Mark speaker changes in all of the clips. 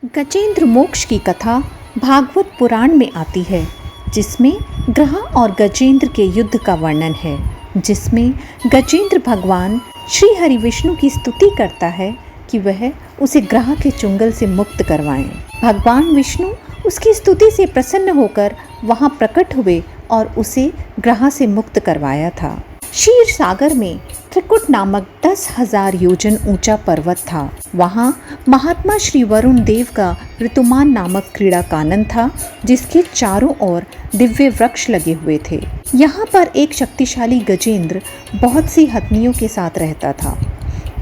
Speaker 1: गजेंद्र मोक्ष की कथा भागवत पुराण में आती है, जिसमें ग्रह और गजेंद्र के युद्ध का वर्णन है, जिसमें गजेंद्र भगवान श्री हरि विष्णु की स्तुति करता है कि वह उसे ग्रह के चुंगल से मुक्त करवाएं। भगवान विष्णु उसकी स्तुति से प्रसन्न होकर वहां प्रकट हुए और उसे ग्रह से मुक्त करवाया था। क्षीर सागर में त्रिकुट नामक 10,000 योजन ऊंचा पर्वत था। वहाँ महात्मा श्री वरुण देव का ऋतुमान नामक क्रीड़ा कानन था, जिसके चारों ओर दिव्य वृक्ष लगे हुए थे। यहाँ पर एक शक्तिशाली गजेंद्र बहुत सी हथनियों के साथ रहता था।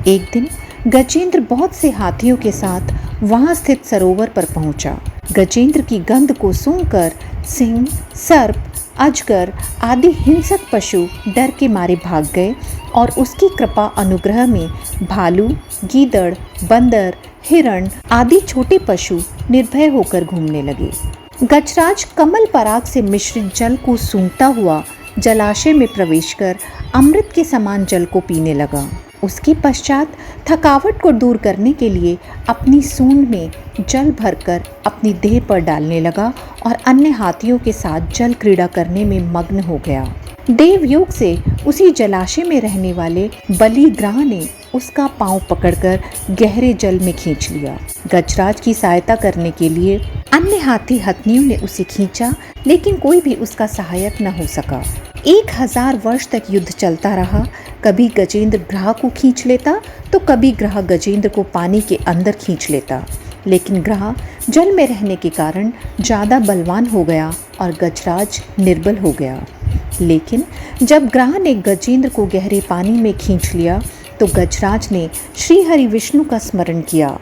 Speaker 1: एक दिन गजेंद्र बहुत से हाथियों के साथ वहाँ स्थित सरोवर पर पहुँचा। गजेंद्र की गंध को सूंघकर सिंह, सर्प, अजगर आदि हिंसक पशु डर के मारे भाग गए और उसकी कृपा अनुग्रह में भालू, गीदड़, बंदर, हिरण आदि छोटे पशु निर्भय होकर घूमने लगे। गजराज कमल पराग से मिश्रित जल को सूंघता हुआ जलाशय में प्रवेश कर अमृत के समान जल को पीने लगा। उसके पश्चात थकावट को दूर करने के लिए अपनी सूंड में जल भरकर अपनी देह पर डालने लगा और अन्य हाथियों के साथ जल क्रीड़ा करने में मग्न हो गया। देवयोग से उसी जलाशय में रहने वाले बलि ग्रह ने उसका पांव पकड़कर गहरे जल में खींच लिया। गजराज की सहायता करने के लिए अन्य हाथी हथनियों ने उसे खींचा, लेकिन कोई भी उसका सहायक न हो सका। 1000 वर्ष तक युद्ध चलता रहा। कभी गजेंद्र ग्रह को खींच लेता तो कभी ग्रह गजेंद्र को पानी के अंदर खींच लेता, लेकिन ग्रह जल में रहने के कारण ज़्यादा बलवान हो गया और गजराज निर्बल हो गया। लेकिन जब ग्रह ने गजेंद्र को गहरे पानी में खींच लिया तो गजराज ने श्री हरि विष्णु का स्मरण किया।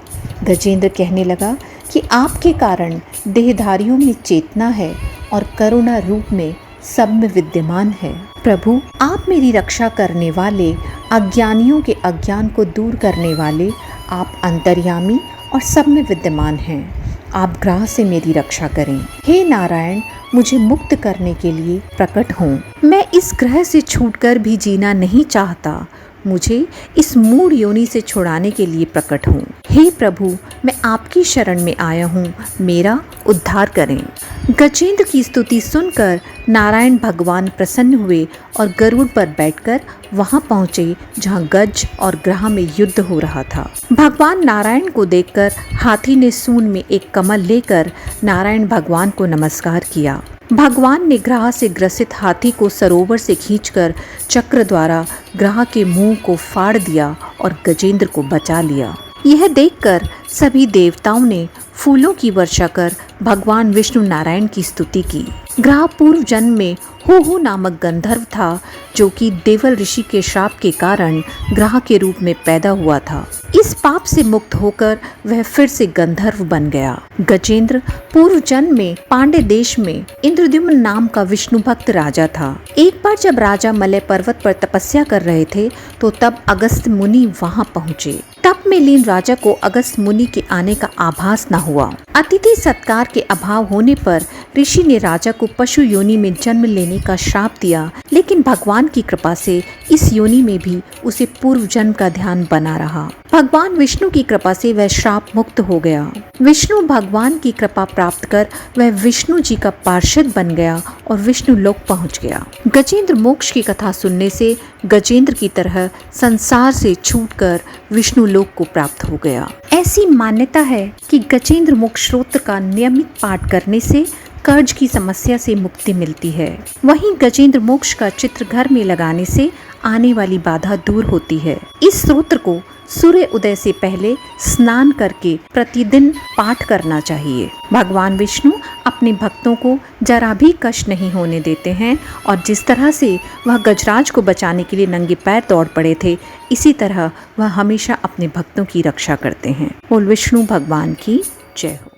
Speaker 1: गजेंद्र कहने लगा कि आपके कारण देहधारियों में चेतना है और करुणा रूप में सब में विद्यमान है। प्रभु, आप मेरी रक्षा करने वाले, अज्ञानियों के अज्ञान को दूर करने वाले, आप अंतर्यामी और सब में विद्यमान हैं। आप ग्रह से मेरी रक्षा करें। हे नारायण, मुझे मुक्त करने के लिए प्रकट हों। मैं इस ग्रह से छूटकर भी जीना नहीं चाहता। मुझे इस मूढ़ योनि से छुड़ाने के लिए प्रकट हों। हे प्रभु, मैं आपकी शरण में आया हूँ, मेरा उद्धार करें। गजेंद्र की स्तुति सुनकर नारायण भगवान प्रसन्न हुए और गरुड़ पर बैठकर वहां पहुंचे जहां गज और ग्रह में युद्ध हो रहा था। भगवान नारायण को देखकर हाथी ने सूंड में एक कमल लेकर नारायण भगवान को नमस्कार किया। भगवान ने ग्रह से ग्रसित हाथी को सरोवर से खींचकर चक्र द्वारा ग्रह के मुंह को फाड़ दिया और गजेंद्र को बचा लिया। यह देखकर सभी देवताओं ने फूलों की वर्षा कर भगवान विष्णु नारायण की स्तुति की। ग्रह पूर्व जन्म में हो नामक गंधर्व था, जो कि देवल ऋषि के श्राप के कारण ग्रह के रूप में पैदा हुआ था। इस पाप से मुक्त होकर वह फिर से गंधर्व बन गया। गजेंद्र पूर्व जन्म में पांडे देश में इंद्रद्युम्न नाम का विष्णु भक्त राजा था। एक बार जब राजा मलय पर्वत पर तपस्या कर रहे थे तो तब अगस्त मुनि वहां पहुंचे। तप में लीन राजा को अगस्त मुनि के आने का आभास न हुआ। अतिथि सत्कार के अभाव होने पर ऋषि ने राजा को पशु योनि में जन्म लेने का श्राप दिया, लेकिन भगवान की कृपा से इस योनि में भी उसे पूर्व जन्म का ध्यान बना रहा। भगवान विष्णु की कृपा से वह श्राप मुक्त हो गया। विष्णु भगवान की कृपा प्राप्त कर वह विष्णु जी का पार्षद बन गया और विष्णु लोक पहुंच गया। गजेंद्र मोक्ष की कथा सुनने से गजेंद्र की तरह संसार से छूटकर विष्णु लोक को प्राप्त हो गया। ऐसी मान्यता है कि गजेंद्र मोक्ष स्तोत्र का नियमित पाठ करने से कर्ज की समस्या से मुक्ति मिलती है। वहीं गजेंद्र मोक्ष का चित्र घर में लगाने से आने वाली बाधा दूर होती है। इस स्तोत्र को सूर्य उदय से पहले स्नान करके प्रतिदिन पाठ करना चाहिए। भगवान विष्णु अपने भक्तों को जरा भी कष्ट नहीं होने देते हैं और जिस तरह से वह गजराज को बचाने के लिए नंगे पैर दौड़ पड़े थे, इसी तरह वह हमेशा अपने भक्तों की रक्षा करते हैं। बोल विष्णु भगवान की जय हो।